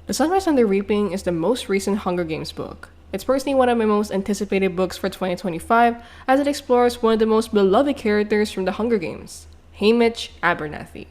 The Sunrise on the Reaping is the most recent Hunger Games book. It's personally one of my most anticipated books for 2025 as it explores one of the most beloved characters from the Hunger Games, Haymitch Abernathy.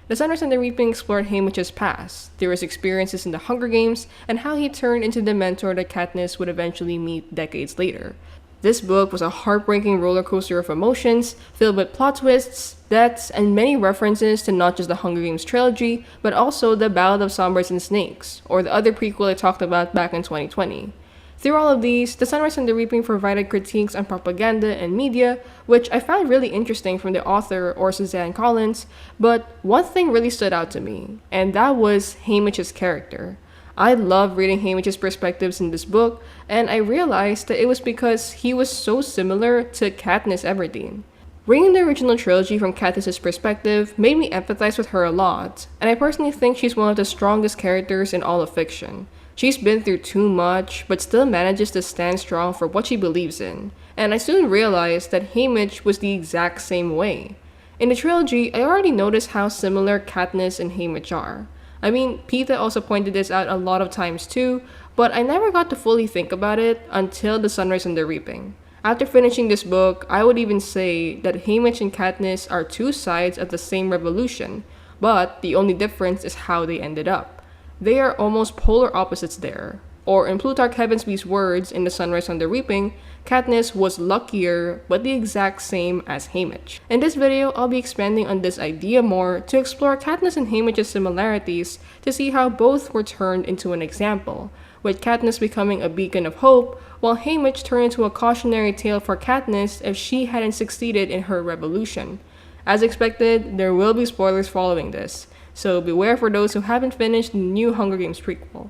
The Sunrise on the Reaping explored Haymitch's past, through his experiences in the Hunger Games, and how he turned into the mentor that Katniss would eventually meet decades later. This book was a heartbreaking roller coaster of emotions, filled with plot twists, deaths, and many references to not just the Hunger Games trilogy, but also the Ballad of Songbirds and Snakes, or the other prequel I talked about back in 2020. Through all of these, The Sunrise and the Reaping provided critiques on propaganda and media, which I found really interesting from the author, or Suzanne Collins, but one thing really stood out to me, and that was Haymitch's character. I love reading Haymitch's perspectives in this book, and I realized that it was because he was so similar to Katniss Everdeen. Reading the original trilogy from Katniss's perspective made me empathize with her a lot, and I personally think she's one of the strongest characters in all of fiction. She's been through too much, but still manages to stand strong for what she believes in, and I soon realized that Haymitch was the exact same way. In the trilogy, I already noticed how similar Katniss and Haymitch are. I mean, Peeta also pointed this out a lot of times too, but I never got to fully think about it until The Sunrise and the Reaping. After finishing this book, I would even say that Haymitch and Katniss are two sides of the same revolution, but the only difference is how they ended up. They are almost polar opposites there. Or in Plutarch Heavensby's words in The Sunrise on the Reaping, Katniss was luckier but the exact same as Haymitch. In this video, I'll be expanding on this idea more to explore Katniss and Haymitch's similarities to see how both were turned into an example, with Katniss becoming a beacon of hope, while Haymitch turned into a cautionary tale for Katniss if she hadn't succeeded in her revolution. As expected, there will be spoilers following this, so beware for those who haven't finished the new Hunger Games prequel.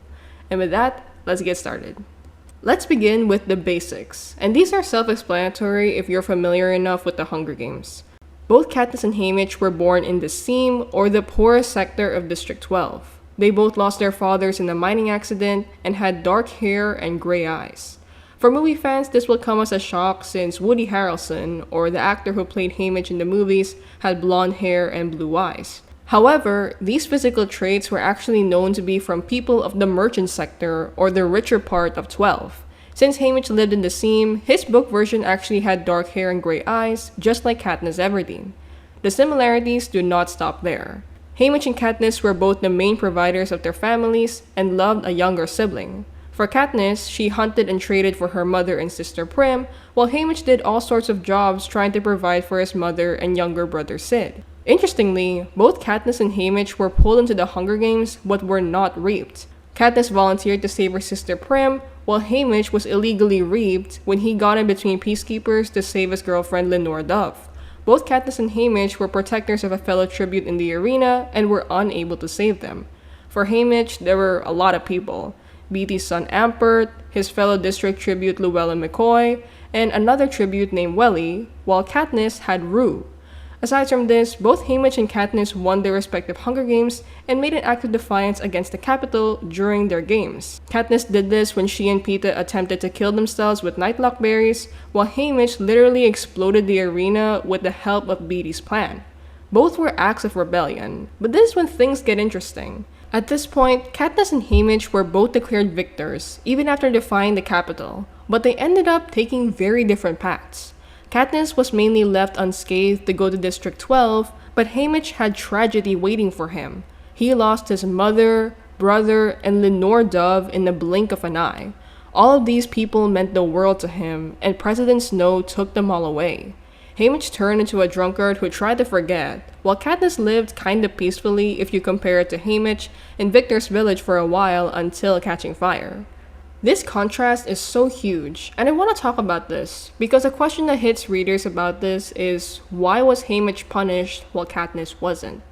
And with that, let's get started. Let's begin with the basics, and these are self-explanatory if you're familiar enough with the Hunger Games. Both Katniss and Haymitch were born in the Seam, or the poorest sector of District 12. They both lost their fathers in a mining accident and had dark hair and gray eyes. For movie fans, this will come as a shock since Woody Harrelson, or the actor who played Haymitch in the movies, had blonde hair and blue eyes. However, these physical traits were actually known to be from people of the merchant sector, or the richer part of 12. Since Haymitch lived in the Seam, his book version actually had dark hair and gray eyes, just like Katniss Everdeen. The similarities do not stop there. Haymitch and Katniss were both the main providers of their families and loved a younger sibling. For Katniss, she hunted and traded for her mother and sister Prim, while Haymitch did all sorts of jobs trying to provide for his mother and younger brother Sid. Interestingly, both Katniss and Haymitch were pulled into the Hunger Games but were not raped. Katniss volunteered to save her sister Prim, while Haymitch was illegally raped when he got in between peacekeepers to save his girlfriend Lenore Dove. Both Katniss and Haymitch were protectors of a fellow tribute in the arena and were unable to save them. For Haymitch, there were a lot of people. Beatty's son Ampert, his fellow district tribute Llewellyn McCoy, and another tribute named Welly, while Katniss had Rue. Aside from this, both Haymitch and Katniss won their respective Hunger Games and made an act of defiance against the Capitol during their games. Katniss did this when she and Peeta attempted to kill themselves with nightlock berries, while Haymitch literally exploded the arena with the help of Beatty's plan. Both were acts of rebellion, but this is when things get interesting. At this point, Katniss and Haymitch were both declared victors, even after defying the Capitol, but they ended up taking very different paths. Katniss was mainly left unscathed to go to District 12, but Haymitch had tragedy waiting for him. He lost his mother, brother, and Lenore Dove in the blink of an eye. All of these people meant the world to him, and President Snow took them all away. Haymitch turned into a drunkard who tried to forget, while Katniss lived kinda peacefully if you compare it to Haymitch in Victor's village for a while until catching fire. This contrast is so huge, and I want to talk about this, because a question that hits readers about this is, why was Haymitch punished while Katniss wasn't?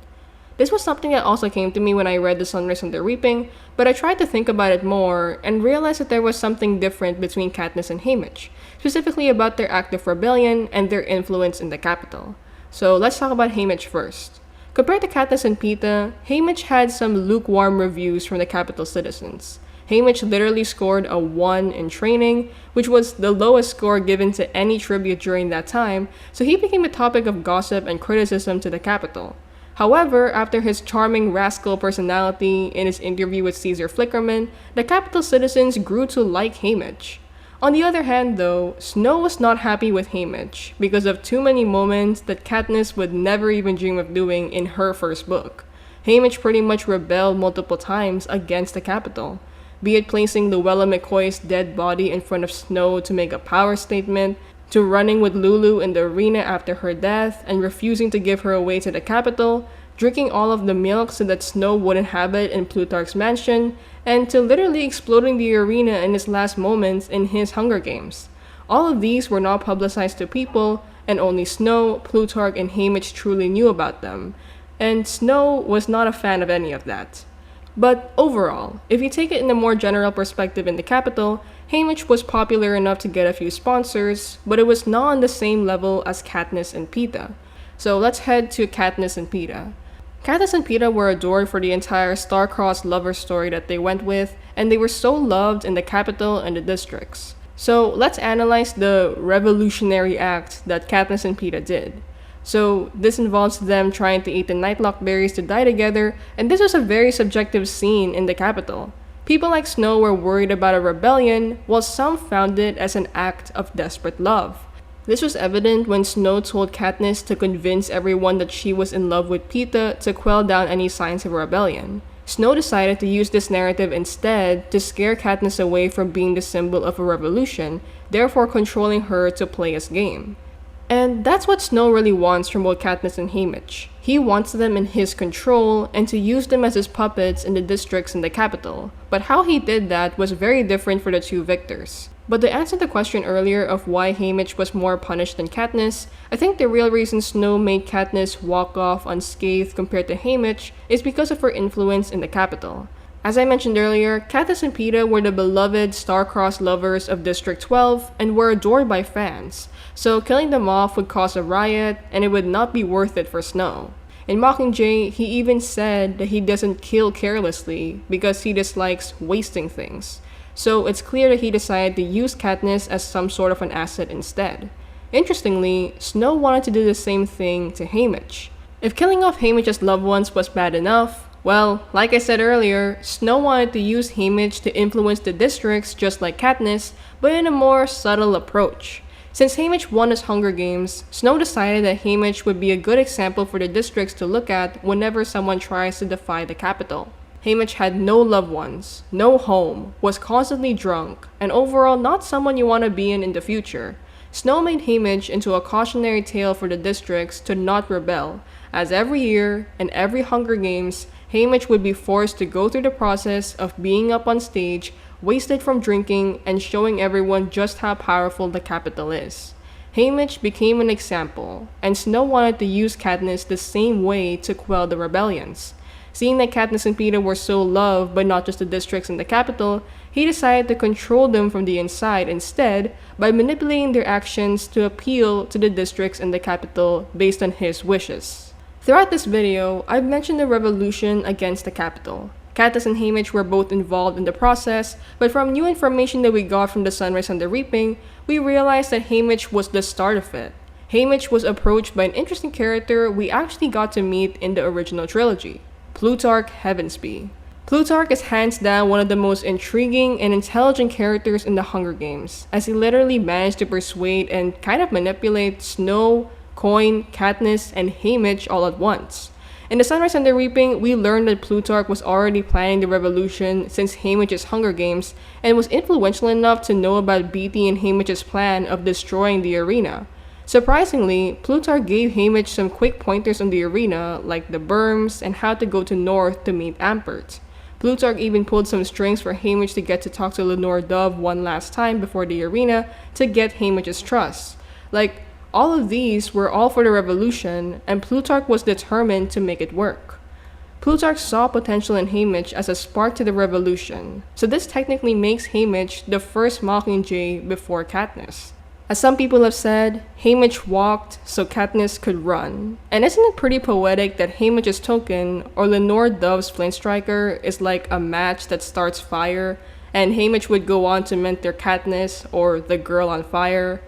This was something that also came to me when I read The Sunrise and the Reaping, but I tried to think about it more, and realized that there was something different between Katniss and Haymitch, specifically about their act of rebellion and their influence in the Capitol. So let's talk about Haymitch first. Compared to Katniss and Peeta, Haymitch had some lukewarm reviews from the Capitol citizens. Haymitch literally scored a 1 in training, which was the lowest score given to any tribute during that time, so he became a topic of gossip and criticism to the Capitol. However, after his charming rascal personality in his interview with Caesar Flickerman, the capital citizens grew to like Haymitch. On the other hand, though, Snow was not happy with Haymitch because of too many moments that Katniss would never even dream of doing in her first book. Haymitch pretty much rebelled multiple times against the capital, be it placing Luella McCoy's dead body in front of Snow to make a power statement, to running with Lulu in the arena after her death and refusing to give her away to the capital, drinking all of the milk so that Snow wouldn't have it in Plutarch's mansion, and to literally exploding the arena in his last moments in his Hunger Games. All of these were not publicized to people, and only Snow, Plutarch, and Haymitch truly knew about them, and Snow was not a fan of any of that. But overall, if you take it in a more general perspective in the capital, Haymitch was popular enough to get a few sponsors, but it was not on the same level as Katniss and Peeta. So let's head to Katniss and Peeta. Katniss and Peeta were adored for the entire star-crossed lover story that they went with, and they were so loved in the capital and the districts. So let's analyze the revolutionary act that Katniss and Peeta did. So this involves them trying to eat the nightlock berries to die together, and this was a very subjective scene in the capital. People like Snow were worried about a rebellion, while some found it as an act of desperate love. This was evident when Snow told Katniss to convince everyone that she was in love with Peeta to quell down any signs of rebellion. Snow decided to use this narrative instead to scare Katniss away from being the symbol of a revolution, therefore controlling her to play his game. And that's what Snow really wants from both Katniss and Haymitch. He wants them in his control and to use them as his puppets in the districts in the capital. But how he did that was very different for the two victors. But to answer the question earlier of why Haymitch was more punished than Katniss, I think the real reason Snow made Katniss walk off unscathed compared to Haymitch is because of her influence in the capital. As I mentioned earlier, Katniss and Peeta were the beloved star-crossed lovers of District 12 and were adored by fans, so killing them off would cause a riot and it would not be worth it for Snow. In Mockingjay, he even said that he doesn't kill carelessly because he dislikes wasting things. So it's clear that he decided to use Katniss as some sort of an asset instead. Interestingly, Snow wanted to do the same thing to Haymitch. If killing off Haymitch's loved ones was bad enough, well, like I said earlier, Snow wanted to use Haymitch to influence the districts just like Katniss, but in a more subtle approach. Since Haymitch won his Hunger Games, Snow decided that Haymitch would be a good example for the districts to look at whenever someone tries to defy the capital. Haymitch had no loved ones, no home, was constantly drunk, and overall not someone you want to be in the future. Snow made Haymitch into a cautionary tale for the districts to not rebel, as every year, and every Hunger Games, Haymitch would be forced to go through the process of being up on stage, wasted from drinking, and showing everyone just how powerful the capital is. Haymitch became an example, and Snow wanted to use Katniss the same way to quell the rebellions. Seeing that Katniss and Peeta were so loved by not just the districts in the capital, he decided to control them from the inside instead by manipulating their actions to appeal to the districts in the capital based on his wishes. Throughout this video, I've mentioned the revolution against the capital. Katniss and Haymitch were both involved in the process, but from new information that we got from the Sunrise and the Reaping, we realized that Haymitch was the start of it. Haymitch was approached by an interesting character we actually got to meet in the original trilogy, Plutarch Heavensbee. Plutarch is hands down one of the most intriguing and intelligent characters in the Hunger Games, as he literally managed to persuade and kind of manipulate Snow, Coin, Katniss, and Haymitch all at once. In The Sunrise and the Reaping, we learned that Plutarch was already planning the revolution since Haymitch's Hunger Games and was influential enough to know about Beatty and Haymitch's plan of destroying the arena. Surprisingly, Plutarch gave Haymitch some quick pointers on the arena, like the berms and how to go to North to meet Ampert. Plutarch even pulled some strings for Haymitch to get to talk to Lenore Dove one last time before the arena to get Haymitch's trust. All of these were all for the revolution, and Plutarch was determined to make it work. Plutarch saw potential in Haymitch as a spark to the revolution, so this technically makes Haymitch the first Mockingjay before Katniss. As some people have said, Haymitch walked so Katniss could run. And isn't it pretty poetic that Haymitch's token, or Lenore Dove's flint striker, is like a match that starts fire, and Haymitch would go on to mentor Katniss, or the girl on fire?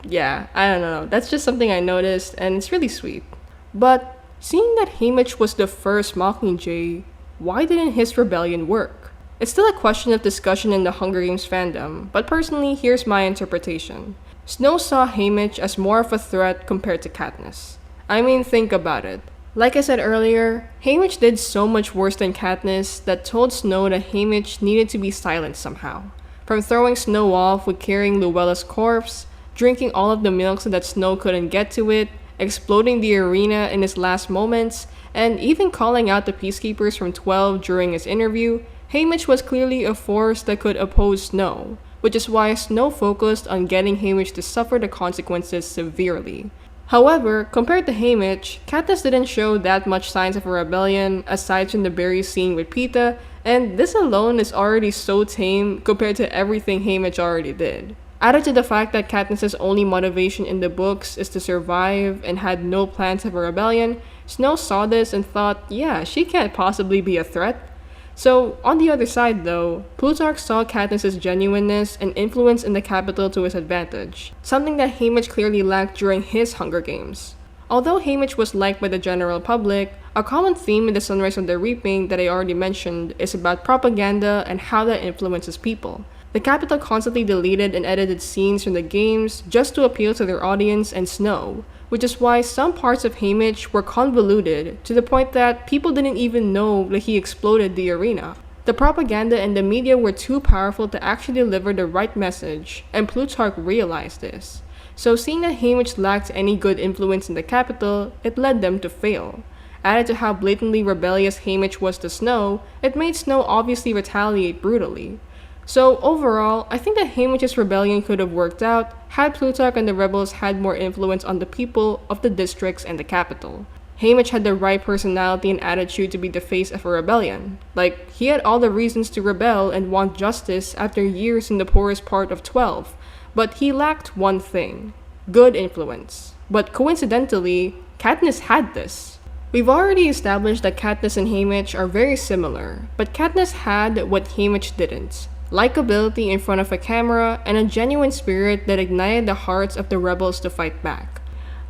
Yeah, I don't know. That's just something I noticed, and it's really sweet. But Seeing that Haymitch was the first Mockingjay, why didn't his rebellion work? It's still a question of discussion in the Hunger Games fandom, but personally, here's my interpretation. Snow saw Haymitch as more of a threat compared to Katniss. I mean, think about it. Like I said earlier, Haymitch did so much worse than Katniss that told Snow that Haymitch needed to be silenced somehow. From throwing Snow off with carrying Luella's corpse, drinking all of the milk so that Snow couldn't get to it, exploding the arena in his last moments, and even calling out the peacekeepers from 12 during his interview, Haymitch was clearly a force that could oppose Snow, which is why Snow focused on getting Haymitch to suffer the consequences severely. However, compared to Haymitch, Katniss didn't show that much signs of a rebellion aside from the berry scene with Pita, and this alone is already so tame compared to everything Haymitch already did. Added to the fact that Katniss's only motivation in the books is to survive and had no plans of a rebellion, Snow saw this and thought, yeah, she can't possibly be a threat. So, on the other side though, Plutarch saw Katniss's genuineness and influence in the capital to his advantage, something that Haymitch clearly lacked during his Hunger Games. Although Haymitch was liked by the general public, a common theme in the Sunrise on the Reaping that I already mentioned is about propaganda and how that influences people. The Capitol constantly deleted and edited scenes from the games just to appeal to their audience and Snow, which is why some parts of Haymitch were convoluted to the point that people didn't even know that he exploded the arena. The propaganda and the media were too powerful to actually deliver the right message, and Plutarch realized this. So seeing that Haymitch lacked any good influence in the Capitol, it led them to fail. Added to how blatantly rebellious Haymitch was to Snow, it made Snow obviously retaliate brutally. So overall, I think that Haymitch's rebellion could have worked out had Plutarch and the rebels had more influence on the people of the districts and the capital. Haymitch had the right personality and attitude to be the face of a rebellion. Like, he had all the reasons to rebel and want justice after years in the poorest part of 12, but he lacked one thing: good influence. But coincidentally, Katniss had this. We've already established that Katniss and Haymitch are very similar, but Katniss had what Haymitch didn't: likability in front of a camera and a genuine spirit that ignited the hearts of the rebels to fight back.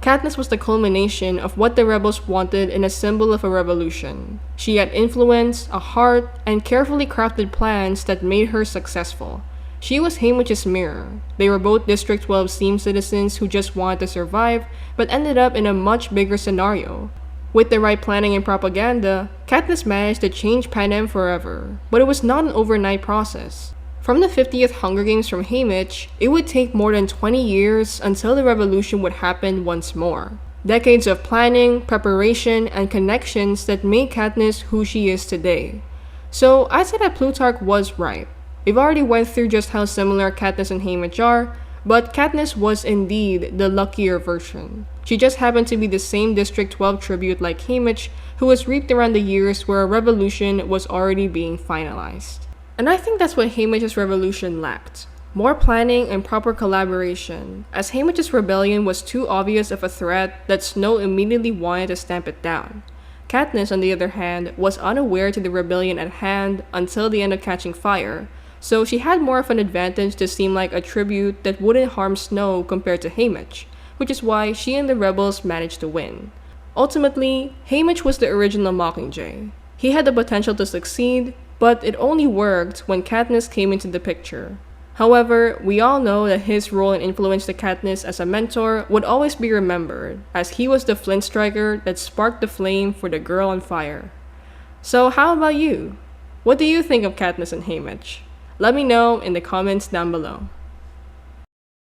Katniss was the culmination of what the rebels wanted in a symbol of a revolution. She had influence, a heart, and carefully crafted plans that made her successful. She was Haymitch's mirror. They were both District 12 SEAM citizens who just wanted to survive, but ended up in a much bigger scenario. With the right planning and propaganda, Katniss managed to change Panem forever, but it was not an overnight process. From the 50th Hunger Games from Haymitch, it would take more than 20 years until the revolution would happen once more. Decades of planning, preparation, and connections that made Katniss who she is today. So I'd say that Plutarch was right. We've already went through just how similar Katniss and Haymitch are, but Katniss was indeed the luckier version. She just happened to be the same District 12 tribute like Haymitch, who was reaped around the years where a revolution was already being finalized. And I think that's what Haymitch's revolution lacked: more planning and proper collaboration, as Haymitch's rebellion was too obvious of a threat that Snow immediately wanted to stamp it down. Katniss, on the other hand, was unaware to the rebellion at hand until the end of Catching Fire, so she had more of an advantage to seem like a tribute that wouldn't harm Snow compared to Haymitch, which is why she and the rebels managed to win. Ultimately, Haymitch was the original Mockingjay. He had the potential to succeed, but it only worked when Katniss came into the picture. However, we all know that his role and influence to Katniss as a mentor would always be remembered, as he was the flint striker that sparked the flame for the girl on fire. So how about you? What do you think of Katniss and Haymitch? Let me know in the comments down below.